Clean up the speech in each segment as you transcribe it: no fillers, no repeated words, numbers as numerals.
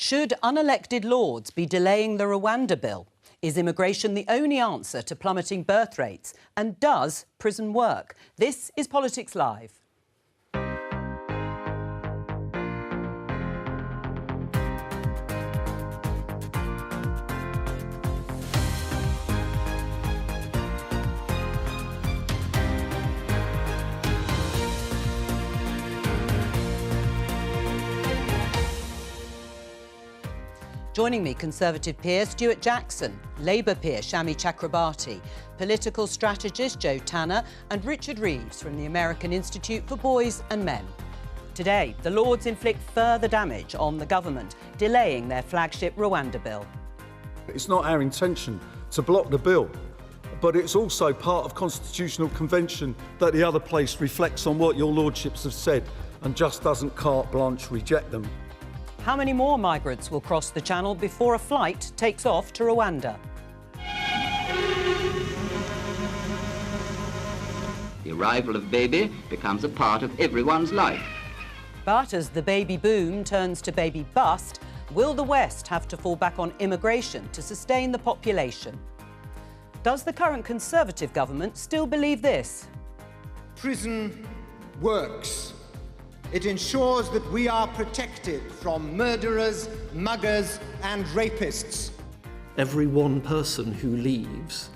Should unelected lords be delaying the Rwanda bill? Is immigration the only answer to plummeting birth rates? And does prison work? This is Politics Live. Joining me, Conservative peer Stuart Jackson, Labour peer Shami Chakrabarti, political strategist Joe Tanner and Richard Reeves from the American Institute for Boys and Men. Today, the Lords inflict further damage on the government, delaying their flagship Rwanda bill. It's not our intention to block the bill, but it's also part of constitutional convention that the other place reflects on what your lordships have said and just doesn't carte blanche reject them. How many more migrants will cross the Channel before a flight takes off to Rwanda? The arrival of baby becomes a part of everyone's life. But as the baby boom turns to baby bust, will the West have to fall back on immigration to sustain the population? Does the current Conservative government still believe this? Prison works. It ensures that we are protected from murderers, muggers and rapists. Every one person who leaves,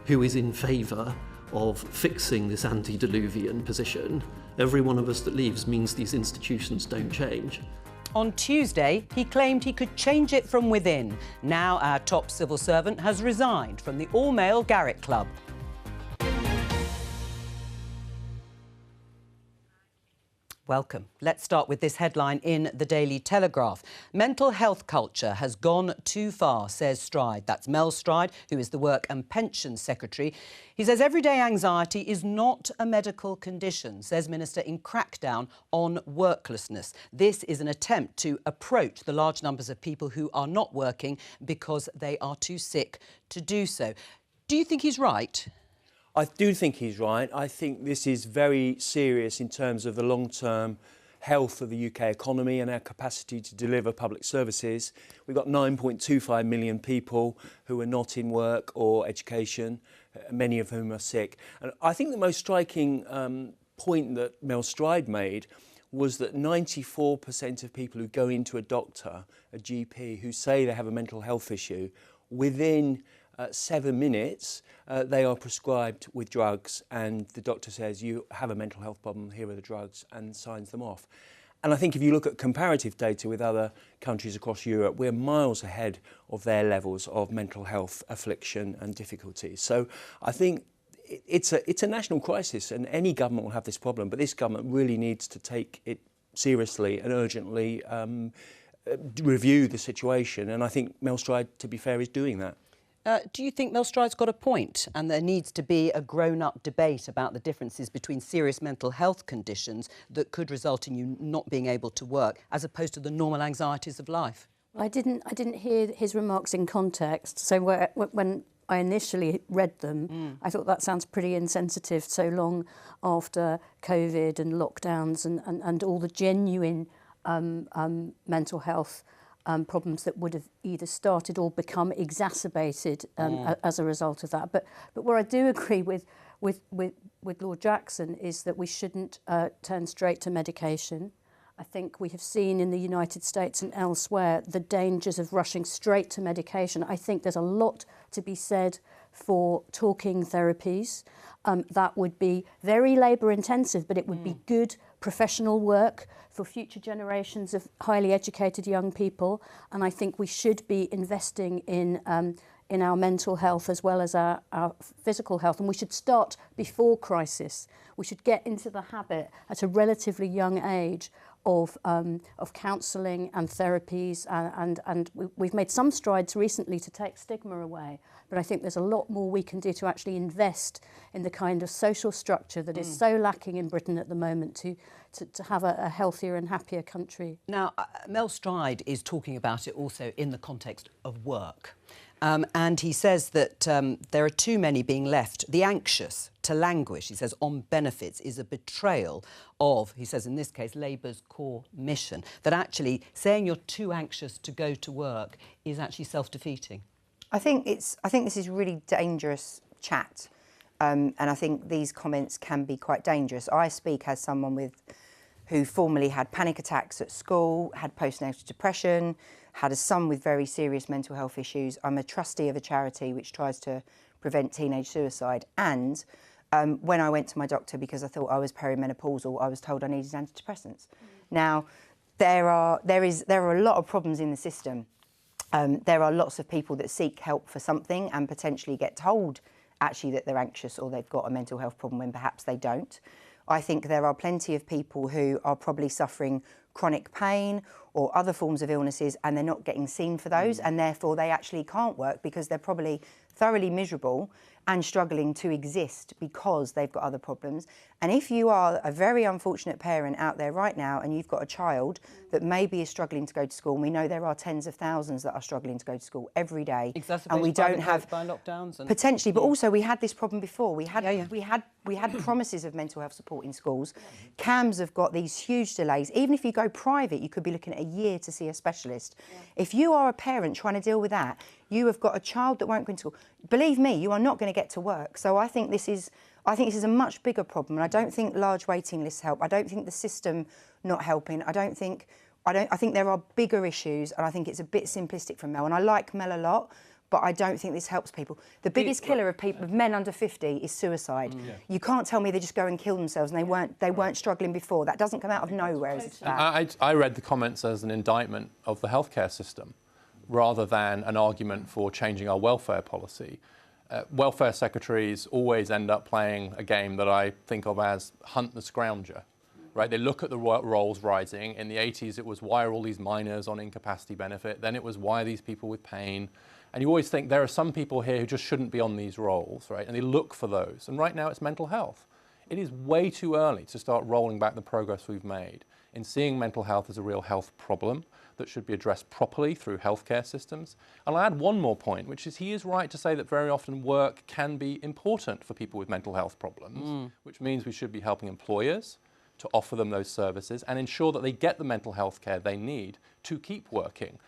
who is in favour of fixing this antediluvian position, every one of us that leaves means these institutions don't change. On Tuesday, he claimed he could change it from within. Now our top civil servant has resigned from the all-male Garrick Club. Welcome. Let's start with this headline in the Daily Telegraph. Mental health culture has gone too far, says Stride. That's Mel Stride, who is the Work and Pensions Secretary. He says everyday anxiety is not a medical condition, says Minister in crackdown on worklessness. This is an attempt to approach the large numbers of people who are not working because they are too sick to do so. Do you think he's right? I do think he's right. I think this is very serious in terms of the long-term health of the UK economy and our capacity to deliver public services. We've got 9.25 million people who are not in work or education, many of whom are sick. And I think the most striking point that Mel Stride made was that 94% of people who go into a doctor, a GP, who say they have a mental health issue, within 7 minutes, they are prescribed with drugs and the doctor says, you have a mental health problem, here are the drugs, and signs them off. And I think if you look at comparative data with other countries across Europe, we're miles ahead of their levels of mental health affliction and difficulties. So I think it's a national crisis and any government will have this problem, but this government really needs to take it seriously and urgently review the situation. And I think Mel Stride, to be fair, is doing that. Do you think Mel Stride's got a point and there needs to be a grown-up debate about the differences between serious mental health conditions that could result in you not being able to work as opposed to the normal anxieties of life? I didn't hear his remarks in context, so when I initially read them, I thought that sounds pretty insensitive so long after COVID and lockdowns and all the genuine mental health problems that would have either started or become exacerbated as a result of that. But where I do agree with Lord Jackson is that we shouldn't turn straight to medication. I think we have seen in the United States and elsewhere the dangers of rushing straight to medication. I think there's a lot to be said for talking therapies. That would be very labour intensive, but it would be good professional work for future generations of highly educated young people. And I think we should be investing in our mental health as well as our physical health. And we should start before crisis. We should get into the habit at a relatively young age of counselling and therapies, and we've made some strides recently to take stigma away, but I think there's a lot more we can do to actually invest in the kind of social structure that is so lacking in Britain at the moment to have a healthier and happier country. Now, Mel Stride is talking about it also in the context of work. And he says that there are too many being left, the anxious, to languish, he says, on benefits is a betrayal of, he says in this case, Labour's core mission. That actually saying you're too anxious to go to work is actually self-defeating. I think this is really dangerous chat, and I think these comments can be quite dangerous. I speak as someone who formerly had panic attacks at school, had postnatal depression, had a son with very serious mental health issues. I'm a trustee of a charity which tries to prevent teenage suicide, and when I went to my doctor because I thought I was perimenopausal, I was told I needed antidepressants. Now, there are a lot of problems in the system. There are lots of people that seek help for something and potentially get told actually that they're anxious or they've got a mental health problem when perhaps they don't. I think there are plenty of people who are probably suffering chronic pain or other forms of illnesses and they're not getting seen for those, and therefore they actually can't work because they're probably thoroughly miserable and struggling to exist because they've got other problems. And if you are a very unfortunate parent out there right now and you've got a child that maybe is struggling to go to school, and we know there are tens of thousands that are struggling to go to school every day, and we don't have by lockdowns and potentially, but also we had this problem before. We had promises of mental health support in schools. CAMHS have got these huge delays. Even if you go private, you could be looking at a year to see a specialist. If you are a parent trying to deal with that, you have got a child that won't go into school. Believe me, you are not going to get to work. So I think this is a much bigger problem, and I don't think large waiting lists help. I don't think the system not helping. I think there are bigger issues, and I think it's a bit simplistic from Mel. And I like Mel a lot, but I don't think this helps people. The biggest killer of men under 50 is suicide. You can't tell me they just go and kill themselves and they weren't struggling before. That doesn't come out of nowhere as it's bad. I read the comments as an indictment of the healthcare system rather than an argument for changing our welfare policy. Welfare secretaries always end up playing a game that I think of as hunt the scrounger. Right? They look at the roles rising. In the 80s, it was why are all these minors on incapacity benefit? Then it was why are these people with pain? And you always think there are some people here who just shouldn't be on these roles, right? And they look for those. And right now it's mental health. It is way too early to start rolling back the progress we've made in seeing mental health as a real health problem that should be addressed properly through healthcare systems. And I'll add one more point, which is he is right to say that very often work can be important for people with mental health problems, which means we should be helping employers to offer them those services and ensure that they get the mental health care they need to keep working,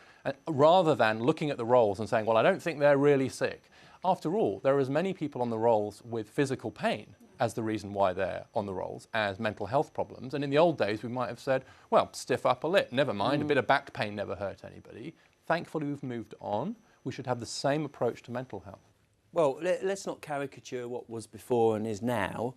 rather than looking at the roles and saying, well, I don't think they're really sick. After all, there are as many people on the rolls with physical pain as the reason why they're on the rolls as mental health problems. And in the old days, we might have said, well, stiff upper lip, never mind, a bit of back pain never hurt anybody. Thankfully, we've moved on. We should have the same approach to mental health. Well, let's not caricature what was before and is now.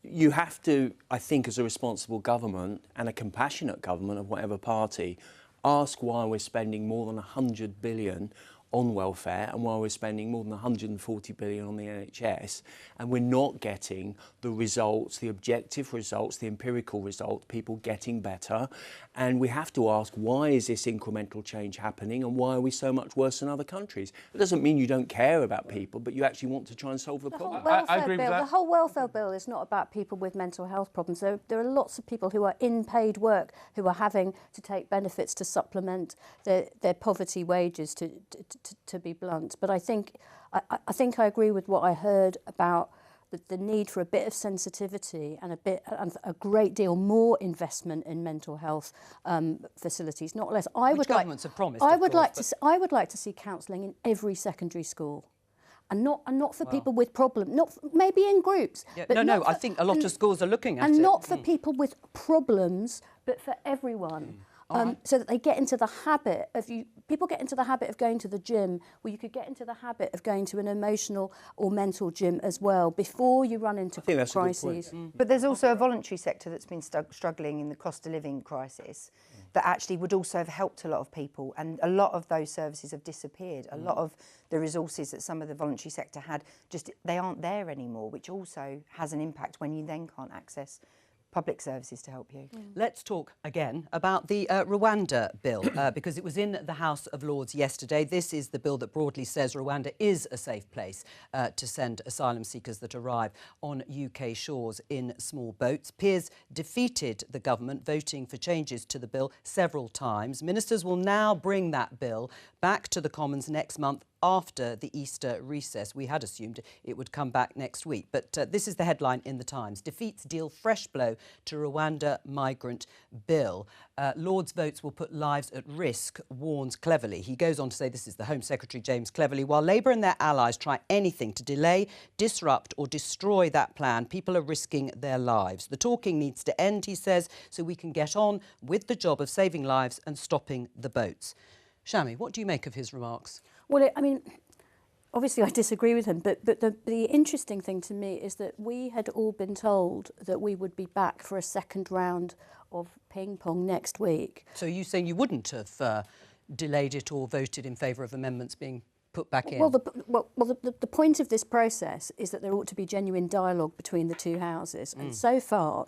You have to, I think, as a responsible government and a compassionate government of whatever party, ask why we're spending more than 100 billion on welfare and why we're spending more than 140 billion on the NHS, and we're not getting the results, the objective results, the empirical results, people getting better. And we have to ask, why is this incremental change happening and why are we so much worse than other countries? It doesn't mean you don't care about people, but you actually want to try and solve the problem. I agree with that. The whole welfare bill is not about people with mental health problems. There are lots of people who are in paid work who are having to take benefits to supplement their poverty wages, to be blunt. But I think I agree with what I heard about the need for a bit of sensitivity and a great deal more investment in mental health facilities, not less. Governments have promised. I would like to see counselling in every secondary school. And not for people with problems, maybe in groups. Yeah, but I think a lot of schools are looking at it. And not for people with problems, but for everyone. So that they get into the habit of people get into the habit of going to the gym, or you could get into the habit of going to an emotional or mental gym as well before you run into crises. But there's also a voluntary sector that's been struggling in the cost of living crisis that actually would also have helped a lot of people, and a lot of those services have disappeared. A lot of the resources that some of the voluntary sector had, they aren't there anymore, which also has an impact when you then can't access public services to help you. Let's talk again about the Rwanda bill, because it was in the House of Lords yesterday. This is the bill that broadly says Rwanda is a safe place to send asylum seekers that arrive on UK shores in small boats. Peers defeated the government, voting for changes to the bill several times. Ministers will now bring that bill back to the Commons next month after the Easter recess. We had assumed it would come back next week. But this is the headline in the Times. Defeats deal fresh blow to Rwanda migrant bill. Lord's votes will put lives at risk, warns Cleverly. He goes on to say, this is the Home Secretary James Cleverly, while Labour and their allies try anything to delay, disrupt or destroy that plan, people are risking their lives. The talking needs to end, he says, so we can get on with the job of saving lives and stopping the boats. Shami, what do you make of his remarks? Well, I mean, obviously I disagree with him, but the interesting thing to me is that we had all been told that we would be back for a second round of ping pong next week. So you saying you wouldn't have delayed it or voted in favour of amendments being put back in? Well, the point of this process is that there ought to be genuine dialogue between the two houses. And so far,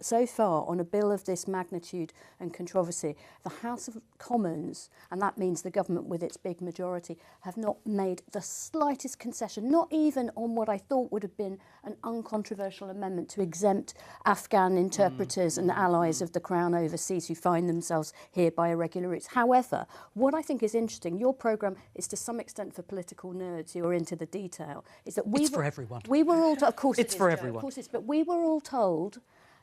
on a bill of this magnitude and controversy, the House of Commons, and that means the government with its big majority, have not made the slightest concession, not even on what I thought would have been an uncontroversial amendment to exempt Afghan interpreters and allies of the Crown overseas who find themselves here by irregular routes. However, what I think is interesting, your programme is to some extent for political nerds who are into the detail, is that it's for everyone. We were all of course it's for everyone. Of course it's, but we were all told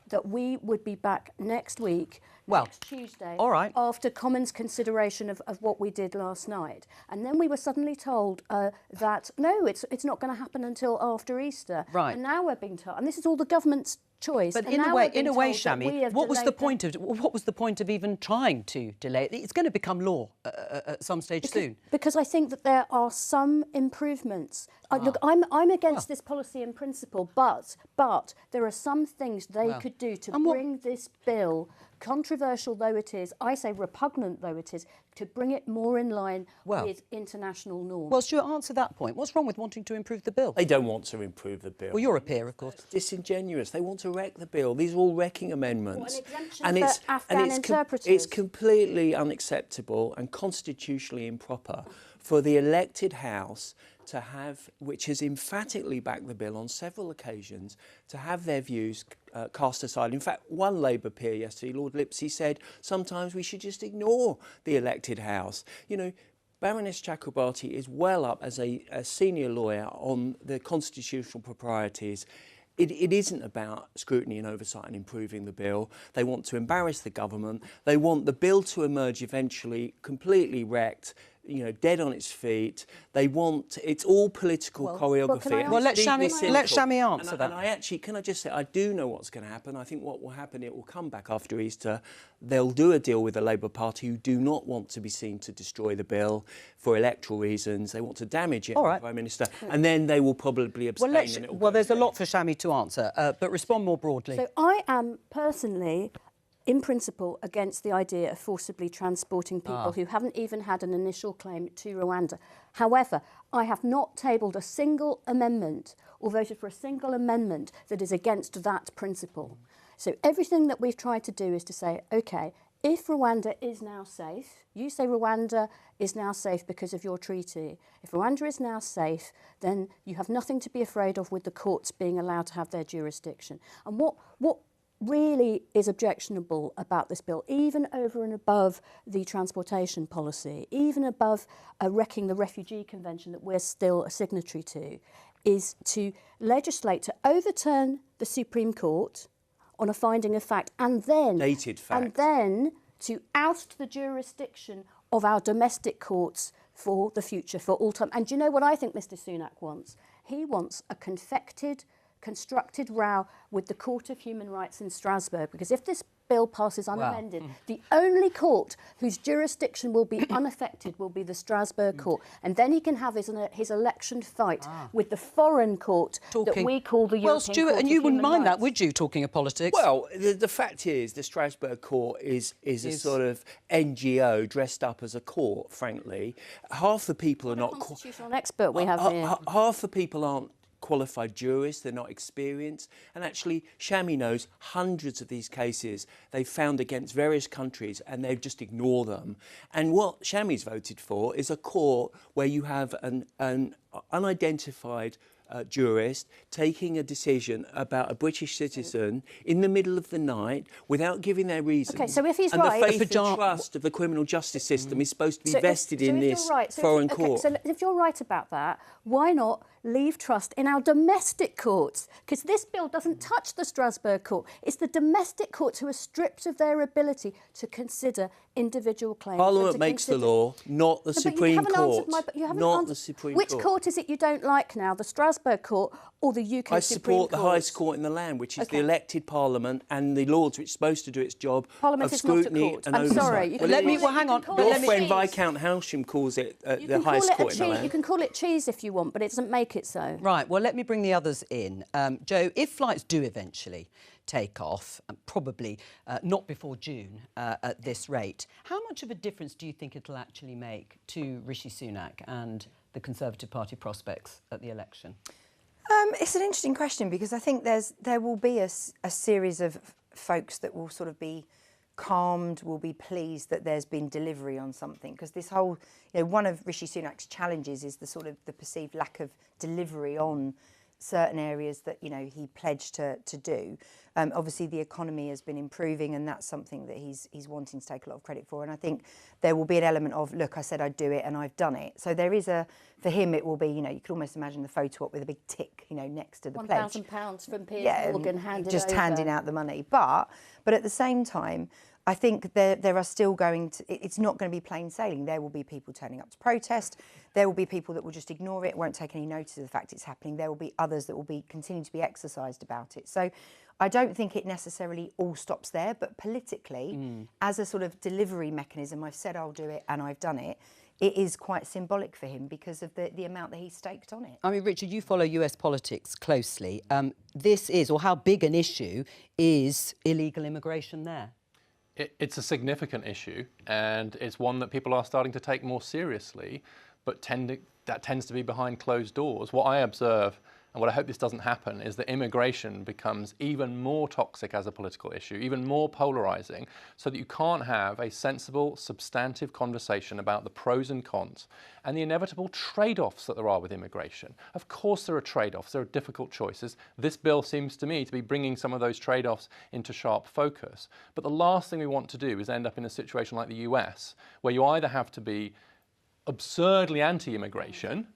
that we would be back next week, next Tuesday, all right, after Commons consideration of what we did last night. And then we were suddenly told that, no, it's not going to happen until after Easter. Right. And now we're being told, and this is all the government's choice. But in a way, Shami, what was the point of even trying to delay it? It's going to become law at some stage soon. Because I think that there are some improvements. Look, I'm against this policy in principle, but there are some things they could do to bring this bill, controversial though it is, I say repugnant though it is, to bring it more in line with international norms. Well, Stuart, answer that point. What's wrong with wanting to improve the bill? They don't want to improve the bill. Well, you're a peer, of course. It's disingenuous. They want to wreck the bill. These are all wrecking amendments. An exemption for Afghan interpreters. It's completely unacceptable and constitutionally improper for the elected House to have, which has emphatically backed the bill on several occasions, to have their views cast aside. In fact, one Labour peer yesterday, Lord Lipsey, said sometimes we should just ignore the elected House. You know, Baroness Chakrabarti is well up as a senior lawyer on the constitutional proprieties. It isn't about scrutiny and oversight and improving the bill. They want to embarrass the government. They want the bill to emerge eventually completely wrecked, you know, dead on its feet. They want, it's all political choreography. Well, let Shami answer that. And I actually, can I just say, I do know what's going to happen. I think what will happen, it will come back after Easter. They'll do a deal with the Labour Party, who do not want to be seen to destroy the bill for electoral reasons. They want to damage it, Prime Minister, and then they will probably abstain. Well, there's a lot for Shami to answer, but respond more broadly. So I am personally, in principle, against the idea of forcibly transporting people who haven't even had an initial claim to Rwanda. However, I have not tabled a single amendment or voted for a single amendment that is against that principle. So everything that we've tried to do is to say, OK, if Rwanda is now safe, you say Rwanda is now safe because of your treaty. If Rwanda is now safe, then you have nothing to be afraid of with the courts being allowed to have their jurisdiction. And what really is objectionable about this bill, even over and above the transportation policy, even above wrecking the Refugee Convention that we're still a signatory to, is to legislate to overturn the Supreme Court on a finding of fact and then to oust the jurisdiction of our domestic courts for the future, for all time. And do you know what I think Mr Sunak wants? He wants a constructed row with the Court of Human Rights in Strasbourg, because if this bill passes unamended, the only court whose jurisdiction will be unaffected will be the Strasbourg court, and then he can have his election fight with the foreign court that we call the European Court of Human Rights. Well, Stuart, and you wouldn't mind that, would you, talking of politics? Well, the fact is the Strasbourg court is a sort of NGO dressed up as a court, frankly. Half the people are not... constitutional expert we have here. Half the people aren't qualified jurists, they're not experienced. And actually, Shami knows hundreds of these cases they've found against various countries and they've just ignored them. And what Shami's voted for is a court where you have an unidentified jurist taking a decision about a British citizen in the middle of the night without giving their reasons. Okay, so if he's and right... the faith and trust of the criminal justice system is supposed to be vested in this foreign court. So if you're right about that, why not leave trust in our domestic courts? Because this bill doesn't touch the Strasbourg court. It's the domestic courts who are stripped of their ability to consider individual claims. Parliament makes the law, not the Supreme Court. Not the Supreme Court. Which court is it you don't like now, the Strasbourg court or the UK Supreme Court? I support the highest court in the land, which is the elected Parliament and the Lords, which is supposed to do its job Parliament of scrutiny and oversight. Sorry. Hang on. Your friend Viscount Howsham calls it the highest court in the land. You can call it cheese if you want, but it doesn't make it so. Right, well, let me bring the others in. Jo, if flights do eventually take off, probably not before June at this rate, how much of a difference do you think it'll actually make to Rishi Sunak and the Conservative Party prospects at the election? It's an interesting question because I think there will be a series of folks that will sort of be calmed, will be pleased that there's been delivery on something, because this whole, one of Rishi Sunak's challenges is the sort of the perceived lack of delivery on certain areas that he pledged to do. Obviously the economy has been improving, and that's something that he's wanting to take a lot of credit for, and I think there will be an element of, look, I said I'd do it and I've done it. So there is for him it will be, you could almost imagine the photo op with a big tick, next to the pledge. £1,000 from Piers Morgan handed just over. handing out the money. But at the same time, I think there are still it's not going to be plain sailing. There will be people turning up to protest. There will be people that will just ignore it, won't take any notice of the fact it's happening. There will be others that will continue to be exercised about it. So I don't think it necessarily all stops there, but politically, as a sort of delivery mechanism, I've said I'll do it and I've done it. It is quite symbolic for him because of the amount that he's staked on it. I mean, Richard, you follow US politics closely. This is, or how big an issue is illegal immigration there? It's a significant issue, and it's one that people are starting to take more seriously, but that tends to be behind closed doors. What I observe, and what I hope this doesn't happen, is that immigration becomes even more toxic as a political issue, even more polarising, so that you can't have a sensible, substantive conversation about the pros and cons and the inevitable trade-offs that there are with immigration. Of course there are trade-offs, there are difficult choices. This bill seems to me to be bringing some of those trade-offs into sharp focus. But the last thing we want to do is end up in a situation like the US, where you either have to be absurdly anti-immigration,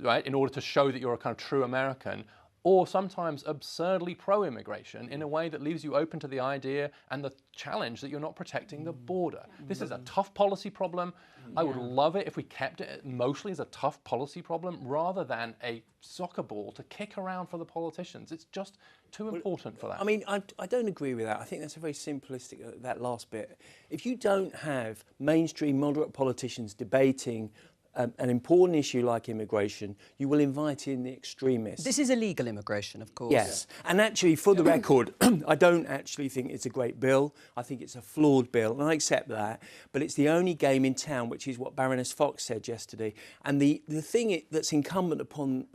right, in order to show that you're a kind of true American, or sometimes absurdly pro-immigration in a way that leaves you open to the idea and the challenge that you're not protecting the border. This is a tough policy problem. I would love it if we kept it mostly as a tough policy problem rather than a soccer ball to kick around for the politicians. It's just too important for that. I mean, I don't agree with that. I think that's a very simplistic, that last bit. If you don't have mainstream moderate politicians debating an important issue like immigration, you will invite in the extremists. This is illegal immigration, of course. Yes, and actually, for the record, I don't actually think it's a great bill. I think it's a flawed bill, and I accept that. But it's the only game in town, which is what Baroness Fox said yesterday. And the thing that's incumbent upon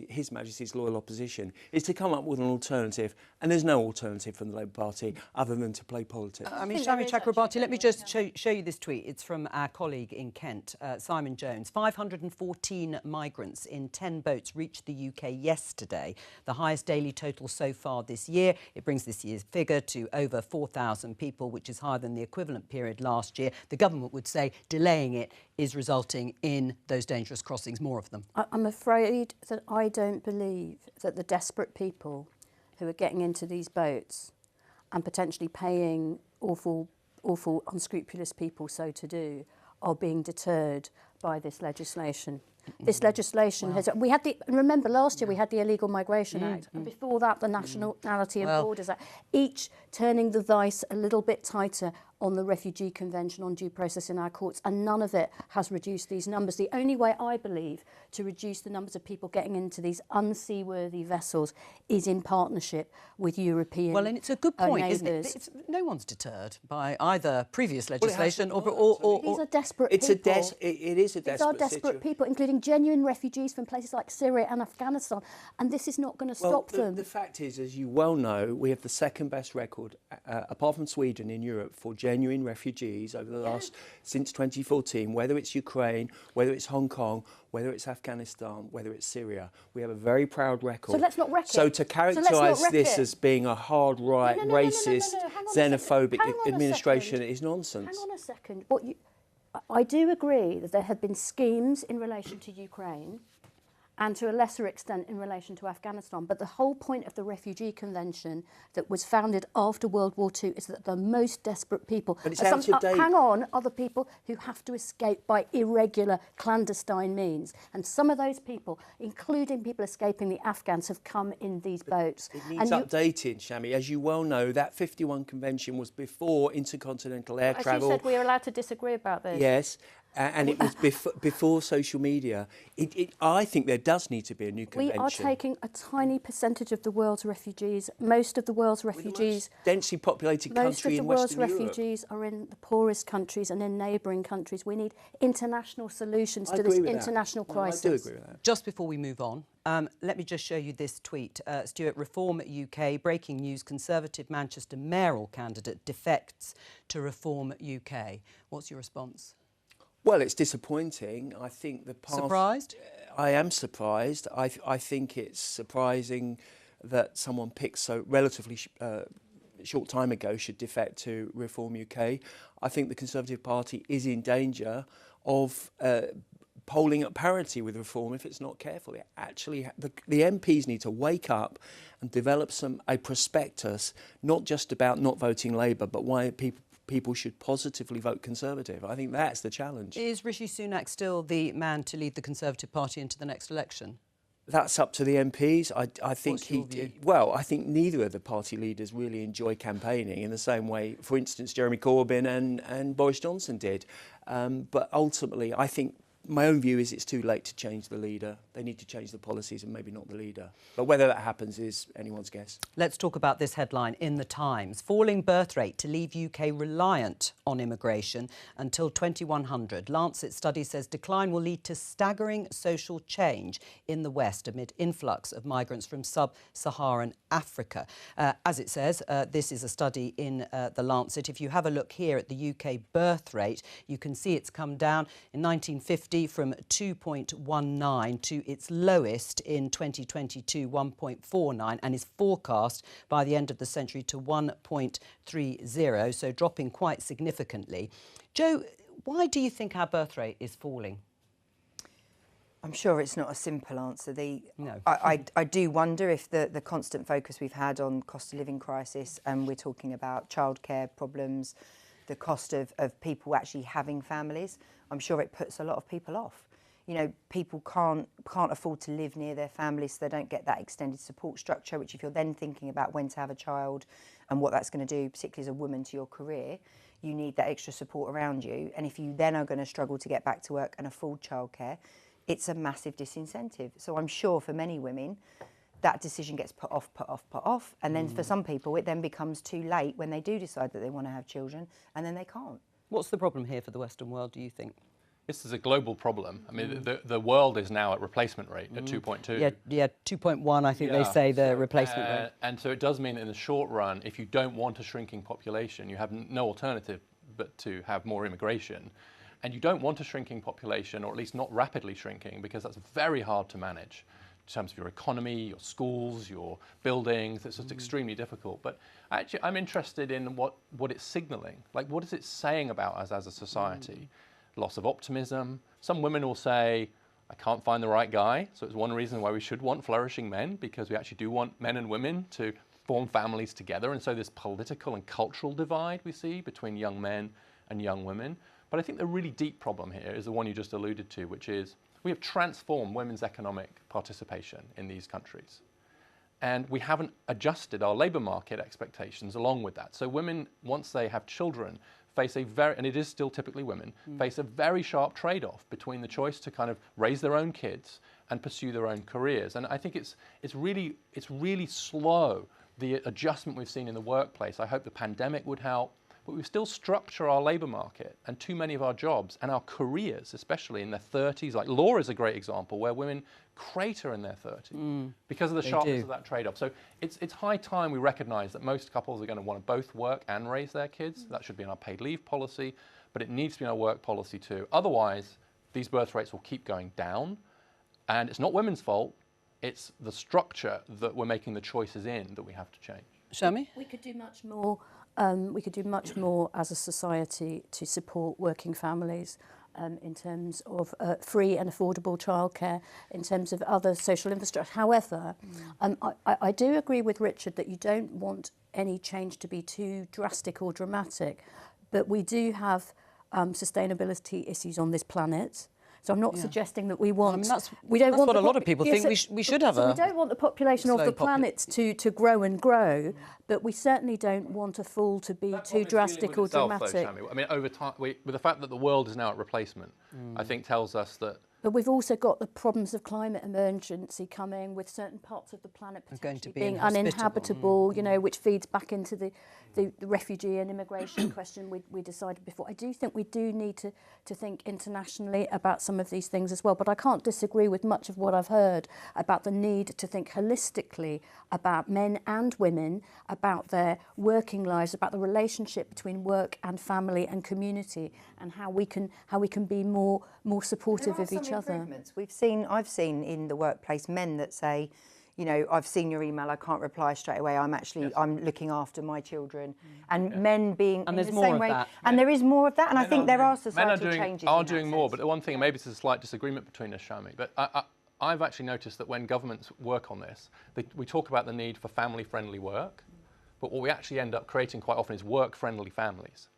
His Majesty's loyal opposition is to come up with an alternative. And there's no alternative from the Labour Party other than to play politics. I mean, Shami Chakrabarti, let me just show you this tweet. It's from our colleague in Kent, Simon Jones. 514 migrants in 10 boats reached the UK yesterday, the highest daily total so far this year. It brings this year's figure to over 4,000 people, which is higher than the equivalent period last year. The government would say delaying it is resulting in those dangerous crossings, more of them. I'm afraid that I don't believe that the desperate people who are getting into these boats and potentially paying awful, unscrupulous people so to do are being deterred by this legislation. This legislation has... remember last year we had the Illegal Migration Act, and before that the Nationality and Borders Act, each turning the vice a little bit tighter on the Refugee Convention, on due process in our courts, and none of it has reduced these numbers. The only way, I believe, to reduce the numbers of people getting into these unseaworthy vessels is in partnership with European Well, and it's a good point, isn't it? No one's deterred by either previous legislation or These are desperate people. It is a desperate These are desperate people, including genuine refugees from places like Syria and Afghanistan, and this is not going to stop them. The fact is, as you well know, we have the second best record, apart from Sweden, in Europe for genuine refugees over the last, since 2014, whether it's Ukraine, whether it's Hong Kong, whether it's Afghanistan, whether it's Syria. We have a very proud record. So let's not wreck it. So to characterise this as being a hard right, racist, xenophobic administration is nonsense. Hang on a second. I do agree that there have been schemes in relation to Ukraine and to a lesser extent in relation to Afghanistan. But the whole point of the Refugee Convention that was founded after World War II is that the most desperate people, but it's out of date. Hang on, are the people who have to escape by irregular, clandestine means. And some of those people, including people escaping the Afghans, have come in these boats. It needs updating, Shami. As you well know, that 51 Convention was before intercontinental air travel. As you said, we are allowed to disagree about this. Yes. And it was before social media. I think there does need to be a new convention. We are taking a tiny percentage of the world's refugees. Most of the world's refugees, densely populated country in Western Europe. Most of the world's refugees are in the poorest countries and in neighbouring countries. We need international solutions to this international crisis. I do agree with that. Just before we move on, let me just show you this tweet. Stuart, Reform UK, breaking news, Conservative Manchester mayoral candidate defects to Reform UK. What's your response? Well, it's disappointing. I think the path... Surprised? I am surprised. I think it's surprising that someone picked so relatively short time ago should defect to Reform UK. I think the Conservative Party is in danger of polling at parity with Reform if it's not careful. It actually, the MPs need to wake up and develop a prospectus, not just about not voting Labour, but why people should positively vote Conservative. I think that's the challenge. Is Rishi Sunak still the man to lead the Conservative Party into the next election? That's up to the MPs. I think What's your view? Well, I think neither of the party leaders really enjoy campaigning in the same way, for instance, Jeremy Corbyn and Boris Johnson did. But ultimately, I think my own view is it's too late to change the leader. They need to change the policies and maybe not the leader. But whether that happens is anyone's guess. Let's talk about this headline in The Times. Falling birth rate to leave UK reliant on immigration until 2100. Lancet study says decline will lead to staggering social change in the West amid influx of migrants from sub-Saharan Africa. As it says, this is a study in The Lancet. If you have a look here at the UK birth rate, you can see it's come down in 1950 from 2.19 to its lowest in 2022, 1.49, and is forecast by the end of the century to 1.30, so dropping quite significantly. Jo, why do you think our birth rate is falling? I'm sure it's not a simple answer. No. I do wonder if the constant focus we've had on cost of living crisis, and we're talking about childcare problems, the cost of people actually having families, I'm sure it puts a lot of people off. You know, people can't afford to live near their families, so they don't get that extended support structure, which if you're then thinking about when to have a child and what that's going to do, particularly as a woman, to your career, you need that extra support around you. And if you then are going to struggle to get back to work and afford childcare, it's a massive disincentive. So I'm sure for many women, that decision gets put off. And then for some people, it then becomes too late when they do decide that they want to have children, and then they can't. What's the problem here for the Western world, do you think? This is a global problem. I mean, the world is now at replacement rate at 2.2. Yeah, 2.1, I think they say the replacement rate. And so it does mean in the short run, if you don't want a shrinking population, you have no alternative but to have more immigration. And you don't want a shrinking population, or at least not rapidly shrinking, because that's very hard to manage in terms of your economy, your schools, your buildings. It's just extremely difficult. But actually, I'm interested in what it's signalling. Like, what is it saying about us as a society? Loss of optimism. Some women will say, I can't find the right guy. So it's one reason why we should want flourishing men, because we actually do want men and women to form families together. And so this political and cultural divide we see between young men and young women. But I think the really deep problem here is the one you just alluded to, which is we have transformed women's economic participation in these countries. And we haven't adjusted our labour market expectations along with that. So women, once they have children, face a very, and it is still typically women, face a very sharp trade-off between the choice to kind of raise their own kids and pursue their own careers. And I think it's really slow, the adjustment we've seen in the workplace. I hope the pandemic would help. but we still structure our labour market and too many of our jobs and our careers, especially in their 30s. Like law is a great example where women crater in their 30s because of the sharpness of that trade-off. So it's high time we recognise that most couples are going to want to both work and raise their kids. That should be in our paid leave policy, but it needs to be in our work policy too. Otherwise, these birth rates will keep going down, and it's not women's fault. It's the structure that we're making the choices in that we have to change. Shami? We could do much more. We could do much more as a society to support working families in terms of free and affordable childcare, in terms of other social infrastructure. However, I do agree with Richard that you don't want any change to be too drastic or dramatic, but we do have sustainability issues on this planet. So I'm not suggesting that we want. We don't want what a lot of people think. We should have we don't want the population of the planet to grow and grow, but we certainly don't want a fall to be too drastic or dramatic. Though, I mean, over time, with the fact that the world is now at replacement, I think tells us that. But we've also got the problems of climate emergency coming, with certain parts of the planet potentially being uninhabitable, you know, which feeds back into the refugee and immigration question we decided before. I do think we do need to think internationally about some of these things as well, but I can't disagree with much of what I've heard about the need to think holistically about men and women, about their working lives, about the relationship between work and family and community, and how we can be more supportive of each other. I've seen in the workplace men that say, you know, I've seen your email, I can't reply straight away, I'm looking after my children. And men being in the same way. And there is more of that, and I think there are societal changes. Men are doing more, but the one thing, maybe it's a slight disagreement between us, Shami, but I've actually noticed that when governments work on this, we talk about the need for family-friendly work, but what we actually end up creating quite often is work-friendly families.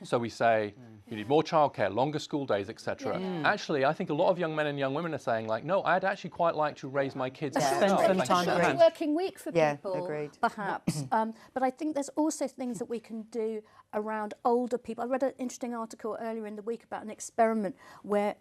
So we say, you need more childcare, longer school days, etc. Actually, I think a lot of young men and young women are saying, like, no, I'd actually quite like to raise my kids. Spend some time at home. Working week for people, agreed. Perhaps. But I think there's also things that we can do around older people. I read an interesting article earlier in the week about an experiment where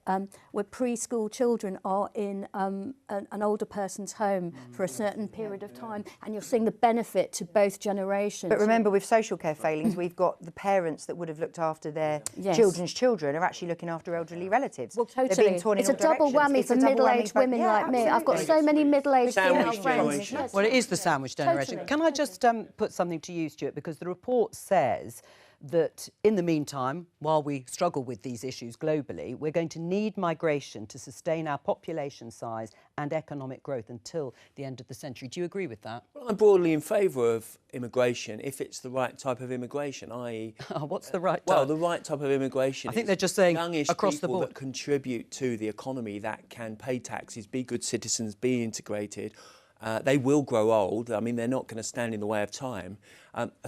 preschool children are in an older person's home for a certain period of time, and you're seeing the benefit to both generations. But remember, with social care failings, we've got the parents that would have looked after their children's children are actually looking after elderly relatives. Well, totally. It's a double whammy for middle-aged women like me. I've got so many middle-aged female friends. Well, it is the sandwich generation. Can I just put something to you, Stuart, because the report says that in the meantime, while we struggle with these issues globally, we're going to need migration to sustain our population size and economic growth until the end of the century. Do you agree with that? Well, I'm broadly in favour of immigration if it's the right type of immigration, i.e. What's the right type? Well, the right type of immigration. I think they're just saying youngish across the people board. that contribute to the economy, that can pay taxes, be good citizens, be integrated. They will grow old. I mean, they're not going to stand in the way of time.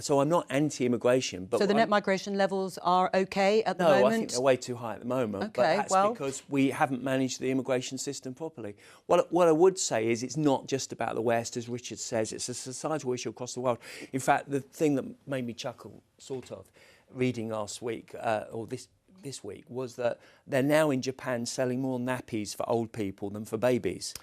So I'm not anti-immigration. But so the net migration levels are OK at the moment? No, I think they're way too high at the moment. OK, but that's because we haven't managed the immigration system properly. What I would say is it's not just about the West, as Richard says. It's a societal issue across the world. In fact, the thing that made me chuckle, sort of, reading last week, or this week, was that they're now in Japan selling more nappies for old people than for babies.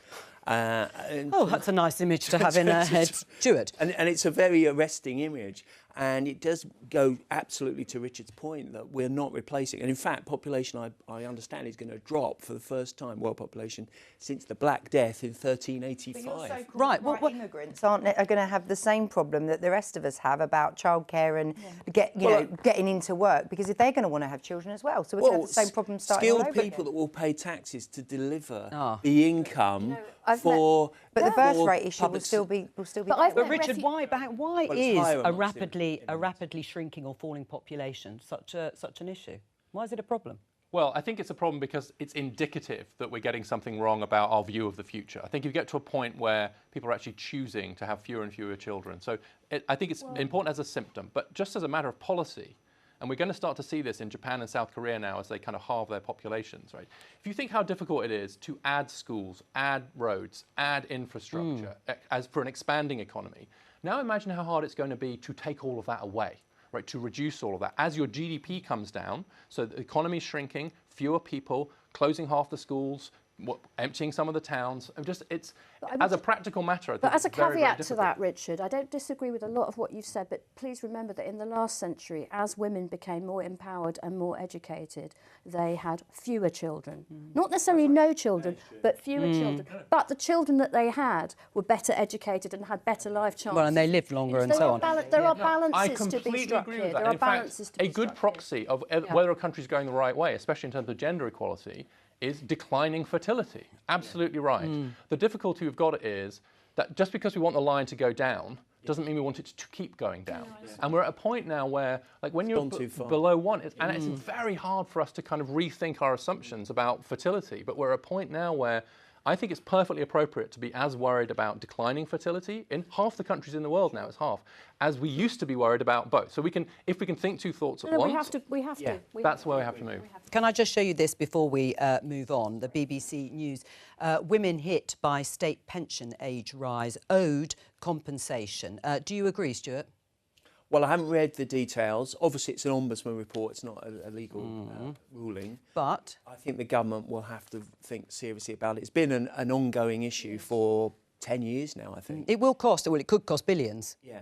That's a nice image to have in our head, Stuart. And it's a very arresting image. And it does go absolutely to Richard's point that we're not replacing. And in fact, population, I understand, is going to drop for the first time, world population, since the Black Death in 1385. Right. Well, immigrants are going to have the same problem that the rest of us have about childcare and getting into work, because if they're going to want to have children as well. So we're going to have the same problem starting all over skilled people again. that will pay taxes to deliver the income for... But the birth rate issue will still be But Richard, why is a rapidly shrinking or falling population such an issue? Why is it a problem? Well, I think it's a problem because it's indicative that we're getting something wrong about our view of the future. I think you get to a point where people are actually choosing to have fewer and fewer children. So I think it's important as a symptom, but just as a matter of policy, and we're going to start to see this in Japan and South Korea now as they kind of halve their populations, right? If you think how difficult it is to add schools, add roads, add infrastructure as for an expanding economy, now imagine how hard it's going to be to take all of that away, right? To reduce all of that. As your GDP comes down, so the economy's shrinking, fewer people, closing half the schools, emptying some of the towns. It's as a practical matter. I think But as a it's very, very caveat to difficult. that, Richard, I don't disagree with a lot of what you've said, but please remember that in the last century, as women became more empowered and more educated, they had fewer children. Not necessarily no children, but fewer children. But the children that they had were better educated and had better life chances. Well, and they lived longer and so on. There are I balances to be completely struck agree here. with that. There are In fact, balances to be a good struck proxy of whether a country is going the right way, especially in terms of gender equality, is declining fertility. Absolutely right. The difficulty we've got is that just because we want the line to go down doesn't mean we want it to keep going down. And we're at a point now where, like, when you're below 1, it's very hard for us to kind of rethink our assumptions about fertility. But we're at a point now where I think it's perfectly appropriate to be as worried about declining fertility in half the countries in the world now, it's half, as we used to be worried about both. So if we can think two thoughts at once, we have to. That's where we have to move. Can I just show you this before we move on? The BBC News. Women hit by state pension age rise owed compensation. Do you agree, Stuart? Well, I haven't read the details. Obviously, it's an ombudsman report. It's not a legal ruling. But I think the government will have to think seriously about it. It's been an ongoing issue for 10 years now, I think. it will cost, well, it could cost billions. Yeah.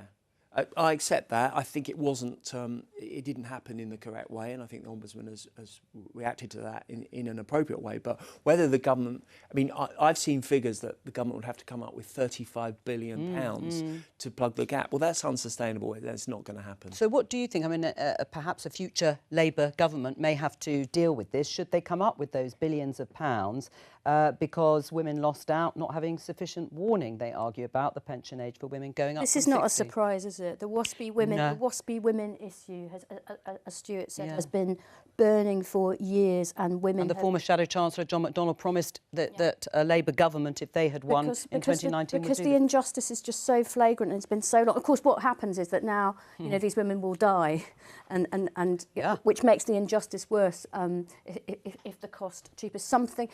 I accept that. I think it wasn't, it didn't happen in the correct way, and I think the Ombudsman has reacted to that in an appropriate way. But whether the government, I mean, I've seen figures that the government would have to come up with £35 billion to plug the gap. Well, that's unsustainable. That's not going to happen. So what do you think? I mean, perhaps a future Labour government may have to deal with this. Should they come up with those billions of pounds because women lost out, not having sufficient warning, they argue, about the pension age for women going up This from is not 60. a surprise, is it? The WASPy women, No. the WASPy women issue, has, as Stuart said, has been burning for years, and women. And the former Shadow Chancellor John McDonnell promised that a Labour government, if they had won in 2019, because the injustice is just so flagrant and it's been so long. Of course, what happens is that now you know these women will die, and which makes the injustice worse if the cost cheaper. Something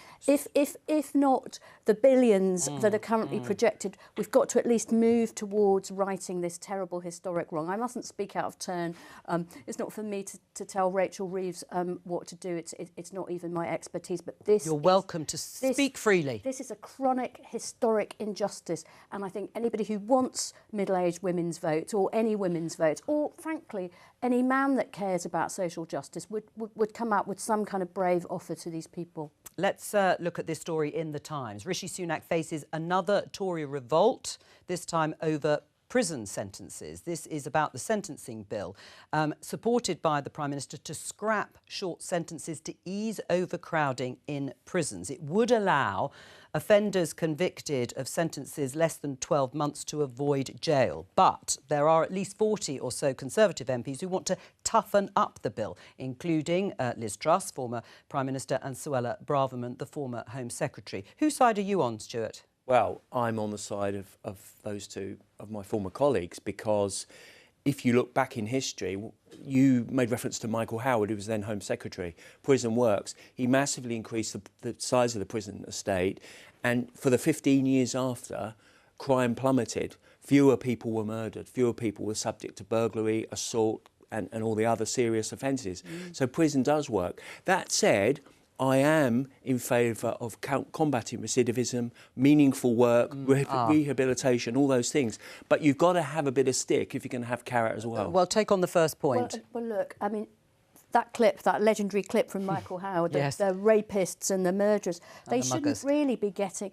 if not the billions that are currently projected, we've got to at least move towards righting this terrible historic wrong. I mustn't speak out of turn. It's not for me to tell Rachel Reeves what to do. It's not even my expertise. But this You're welcome to speak freely. This is a chronic, historic injustice, and I think anybody who wants middle-aged women's votes, or any women's votes, or frankly any man that cares about social justice would come out with some kind of brave offer to these people. Let's look at this story in the Times. Rishi Sunak faces another Tory revolt, this time over prison sentences. This is about the sentencing bill, supported by the Prime Minister to scrap short sentences to ease overcrowding in prisons. It would allow offenders convicted of sentences less than 12 months to avoid jail. But there are at least 40 or so Conservative MPs who want to toughen up the bill, including Liz Truss, former Prime Minister, and Suella Braverman, the former Home Secretary. Whose side are you on, Stuart? Well, I'm on the side of those two, of my former colleagues, because if you look back in history, you made reference to Michael Howard, who was then Home Secretary. Prison Works, he massively increased the size of the prison estate, and for the 15 years after, crime plummeted. Fewer people were murdered, fewer people were subject to burglary, assault, and all the other serious offences. So prison does work. That said, I am in favour of combating recidivism, meaningful work, rehabilitation, all those things. But you've got to have a bit of stick if you're going to have carrot as well. Well, take on the first point. Well, look, I mean, that clip, that legendary clip from Michael Howard, Yes. the rapists and the murderers, they the shouldn't muggers. really be getting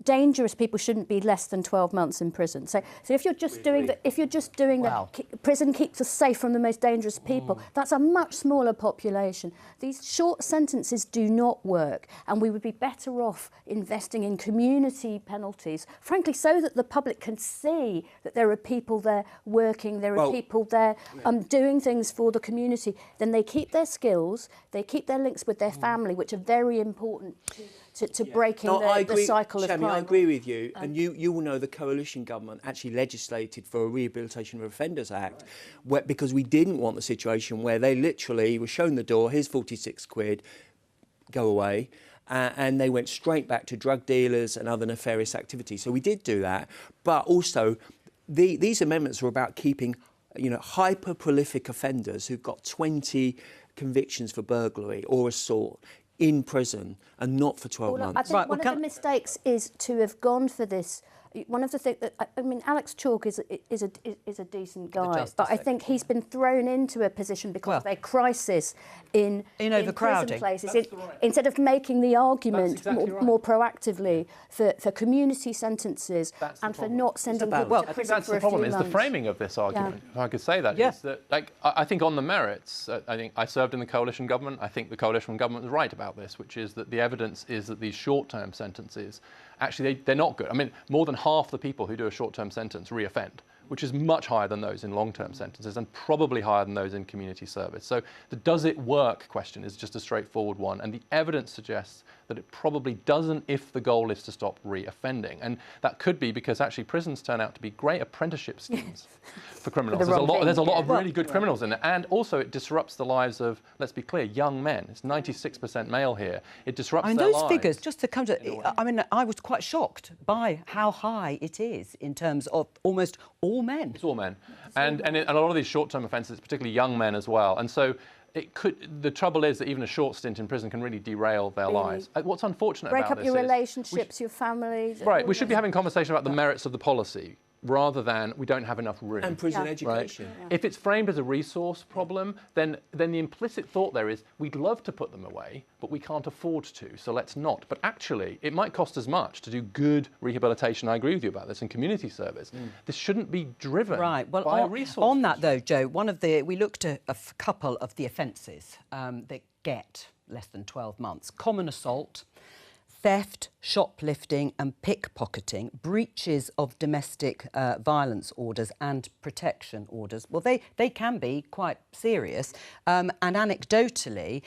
dangerous people shouldn't be less than 12 months in prison. So if you're just doing Wow. prison keeps us safe from the most dangerous people, that's a much smaller population. These short sentences do not work, and we would be better off investing in community penalties, frankly, so that the public can see that there are people there working, there are people there doing things for the community. Then they keep their skills, they keep their links with their family, which are very important to breaking the cycle of crime. I agree with you, and you will know the coalition government actually legislated for a Rehabilitation of Offenders Act, because we didn't want the situation where they literally were shown the door, here's 46 quid, go away. And they went straight back to drug dealers and other nefarious activities. So we did do that, but also these amendments were about keeping, hyper-prolific offenders who've got 20 convictions for burglary or assault, in prison and not for 12 Well, months. I think one of the mistakes is to have gone for this. One of the things that I mean, Alex Chalk is a decent guy, but I think he's been thrown into a position because of a crisis in overcrowding. prison places. Instead of making the argument more proactively for community sentences and for not sending people to prison that's for the a few problem. Is months. the framing of this argument? If I could say that, is that I think on the merits, I think I served in the coalition government. I think the coalition government was right about this, which is that the evidence is that these short-term sentences. Actually, they're not good. I mean, more than half the people who do a short-term sentence re-offend, which is much higher than those in long-term sentences and probably higher than those in community service. So the does it work question is just a straightforward one. And the evidence suggests that it probably doesn't if the goal is to stop re-offending. And that could be because actually prisons turn out to be great apprenticeship schemes for criminals. There's a lot of really good criminals in there. And also it disrupts the lives of, let's be clear, young men. It's 96% male here. It disrupts their lives. Those figures, just to come to, I mean, I was quite shocked by how high it is in terms of almost all men. It's all men. And a lot of these short-term offences, particularly young men as well. And so the trouble is that even a short stint in prison can really derail their lives. What's unfortunate about this break up your relationships, your family. Right, we should be having a conversation about the merits of the policy rather than we don't have enough room. And prison education. Right? If it's framed as a resource problem, then the implicit thought there is we'd love to put them away, but we can't afford to, so let's not. But actually, it might cost as much to do good rehabilitation, I agree with you about this, and community service. This shouldn't be driven by resources. On that though, Jo, we looked at a couple of the offences that get less than 12 months. Common assault, theft, shoplifting and pickpocketing, breaches of domestic violence orders and protection orders. Well, they can be quite serious. And anecdotally,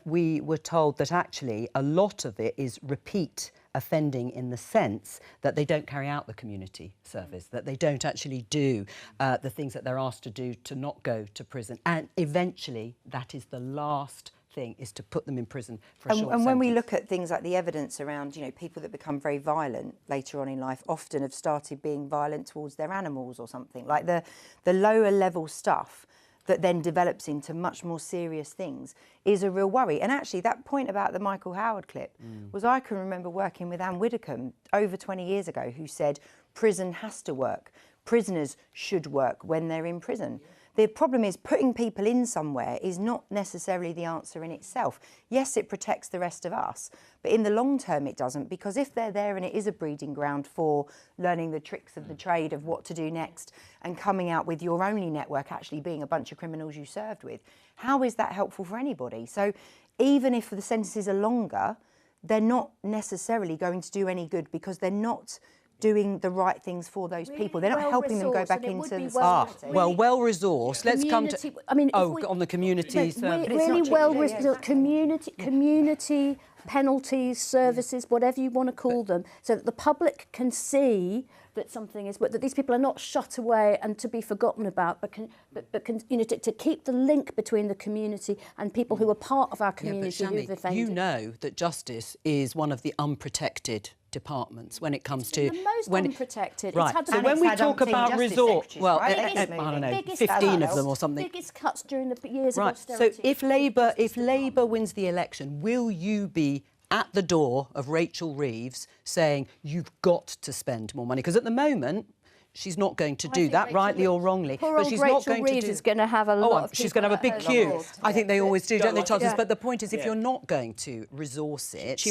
we were told that actually a lot of it is repeat offending in the sense that they don't carry out the community service, that they don't actually do the things that they're asked to do to not go to prison. And eventually, that is the last thing, is to put them in prison for a short sentence. And when we look at things like the evidence around, people that become very violent later on in life often have started being violent towards their animals or something, like the lower level stuff that then develops into much more serious things is a real worry. And actually that point about the Michael Howard clip was, I can remember working with Anne Widdecombe over 20 years ago, who said prison has to work. Prisoners should work when they're in prison. The problem is putting people in somewhere is not necessarily the answer in itself. Yes, it protects the rest of us, but in the long term it doesn't, because if they're there and it is a breeding ground for learning the tricks of the trade of what to do next and coming out with your only network actually being a bunch of criminals you served with, how is that helpful for anybody? So even if the sentences are longer, they're not necessarily going to do any good because they're not doing the right things for those people. They're not helping them go back into the society. Well-resourced. Let's come to... I mean, on the community service. Really well-resourced community penalties, services, whatever you want to call them, so that the public can see that something is, that these people are not shut away and to be forgotten about, but to keep the link between the community and people who are part of our community who've offended. You know that justice is one of the unprotected departments when it comes to... The most unprotected. Right. So when we talk about resort, well, I don't know, 15 of them or something. Biggest cuts during the years of So austerity. if Labour wins the election, will you be at the door of Rachel Reeves saying you've got to spend more money? Because at the moment, she's not going to do that, rightly or wrongly. But she's not going to do... is going to have a lot of... She's going to have a big queue. I think they always do, don't they, Charles? But the point is, if you're not going to resource it...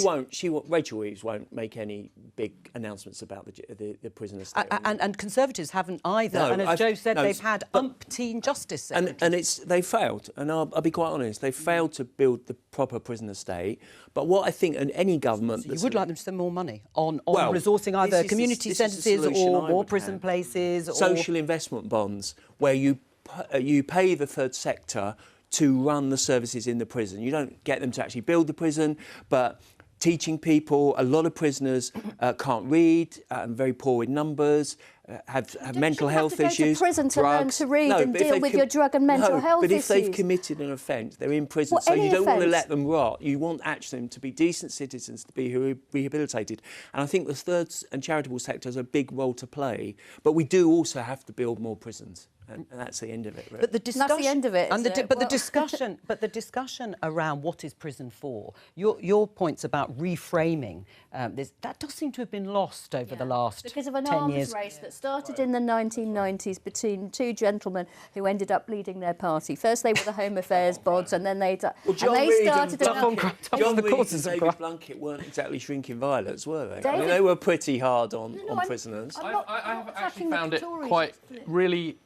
Rachel Reeves won't make any big announcements about the prison estate. And Conservatives haven't either. No, and as Jo said, they've had umpteen justice secretaries. And they failed. And I'll be quite honest, they failed to build the proper prison estate. But what I think in any government... So you would like them to spend more money on resourcing either community sentences or more prison places? Or... Social investment bonds, where you pay the third sector to run the services in the prison. You don't get them to actually build the prison, but teaching people, a lot of prisoners can't read, very poor with numbers, have mental health issues. You have to go to prison to learn to read and deal with your drug and mental health issues. But if they've committed an offence, they're in prison, so you don't want to let them rot. You want actually them to be decent citizens, to be rehabilitated. And I think the third and charitable sector has a big role to play, but we do also have to build more prisons. And that's the end of it, really. But the discussion, that's the end of it. And Is it? but the discussion around what is prison for, your points about reframing this, that does seem to have been lost over the last because of an 10 arms years. race that started in the 1990s between two gentlemen who ended up leading their party. First they were the Home Affairs bods, and then they started. John Reid and David Blunkett weren't exactly shrinking violets, were they? I mean, they were pretty hard on prisoners. I have actually found it quite really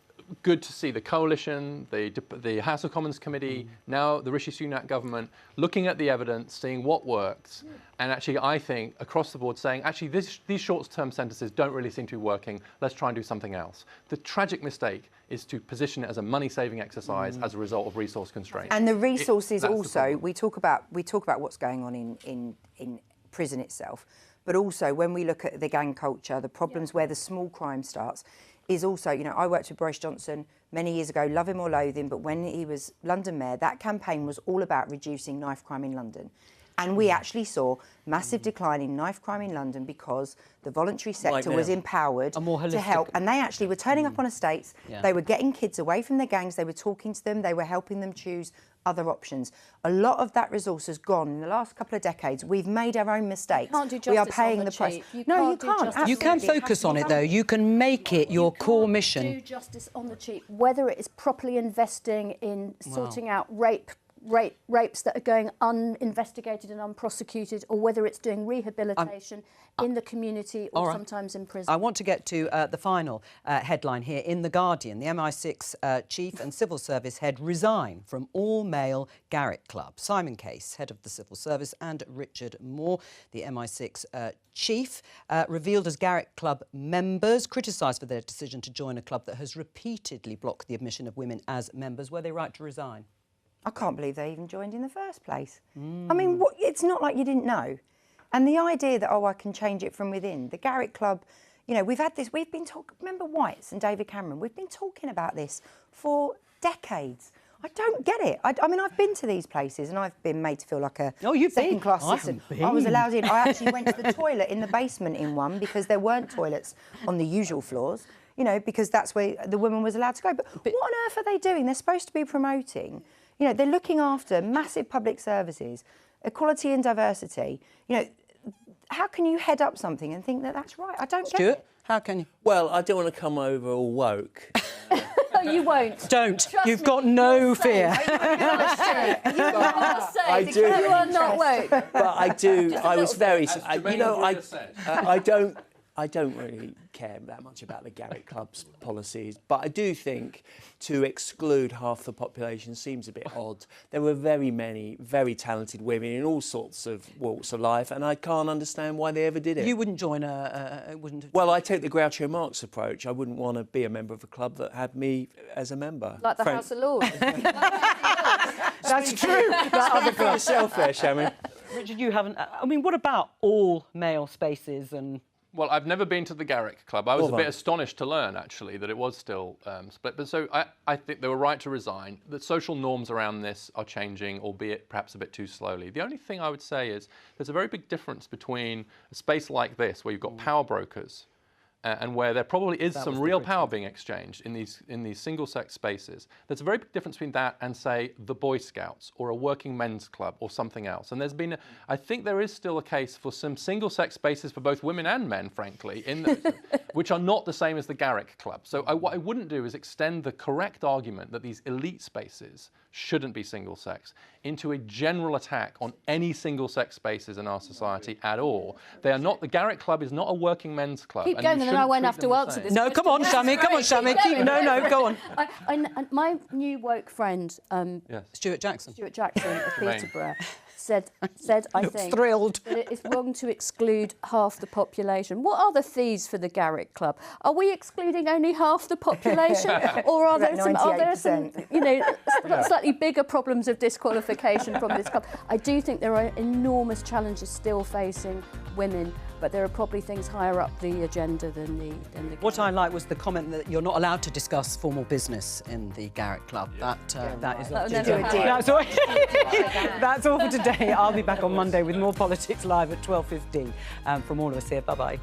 good to see the coalition, the House of Commons committee, now the Rishi Sunak government looking at the evidence, seeing what works, and actually I think across the board saying actually these short-term sentences don't really seem to be working. Let's try and do something else. The tragic mistake is to position it as a money-saving exercise as a result of resource constraints. And the resources also, we talk about what's going on in prison itself, but also when we look at the gang culture, the problems where the small crime starts, is also, you know, I worked with Boris Johnson many years ago, love him or loathe him, but when he was London Mayor, that campaign was all about reducing knife crime in London. And we actually saw massive decline in knife crime in London because the voluntary sector was empowered to help. And they actually were turning up on estates, they were getting kids away from their gangs, they were talking to them, they were helping them choose other options. A lot of that resource has gone in the last couple of decades. We've made our own mistakes. We are paying the price. No, you can't. You can focus on it though. You can make it your core mission. Do justice on the cheap, whether it is properly investing in sorting out rapes that are going uninvestigated and unprosecuted, or whether it's doing rehabilitation in the community or sometimes in prison. I want to get to the final headline here in The Guardian. The MI6 chief and civil service head resign from all-male Garrick Club. Simon Case, head of the civil service, and Richard Moore, the MI6 chief, revealed as Garrick Club members, criticised for their decision to join a club that has repeatedly blocked the admission of women as members. Were they right to resign? I can't believe they even joined in the first place. I mean, it's not like you didn't know. And the idea that, I can change it from within. The Garrick Club, you know, we've been talking, remember Whites and David Cameron? We've been talking about this for decades. I don't get it. I mean, I've been to these places and I've been made to feel like a second-class citizen. I was allowed in. I actually went to the toilet in the basement in one because there weren't toilets on the usual floors, you know, because that's where the woman was allowed to go. But what on earth are they doing? They're supposed to be promoting. You know, they're looking after massive public services, equality and diversity. You know, how can you head up something and think that that's right? I don't get it. How can you? Well, I don't want to come over all woke. No, you won't. Don't. Trust You've me, got no fear. I do. You are not woke. But I do. I was very. You know, I don't really care that much about the Garrick Club's policies, but I do think to exclude half the population seems a bit odd. There were very many very talented women in all sorts of walks of life, and I can't understand why they ever did it. You wouldn't join Well, I take the Groucho Marx approach. I wouldn't want to be a member of a club that had me as a member. Like the House of Lords. That's true. Speak for yourself there, Shaman. Richard, you haven't. I mean, what about all male spaces and? Well, I've never been to the Garrick Club. I was a bit astonished to learn, actually, that it was still split. But so I think they were right to resign. The social norms around this are changing, albeit perhaps a bit too slowly. The only thing I would say is there's a very big difference between a space like this, where you've got power brokers, and where there probably is some real power being exchanged in these single-sex spaces. There's a very big difference between that and, say, the Boy Scouts or a working men's club or something else. And there's been, I think there is still a case for some single-sex spaces for both women and men, frankly, which are not the same as the Garrick Club. So what I wouldn't do is extend the correct argument that these elite spaces shouldn't be single-sex into a general attack on any single-sex spaces in our society at all. They are not. The Garrick Club is not a working men's club. Keep going, and then I won't have to answer this. No, come on, Shami. Come on, Shami. No, go on. My new woke friend, Stuart Jackson of Peterborough, said I think thrilled that it is wrong to exclude half the population. What are the fees for the Garrick Club? Are we excluding only half the population, or are there some you know, slightly bigger problems of disqualification from this club? I do think there are enormous challenges still facing women, but there are probably things higher up the agenda than the What I like was the comment that you're not allowed to discuss formal business in the Garrick Club. That is that's all for today. I'll be back on Monday with more Politics Live at 12:15. From all of us here, bye-bye.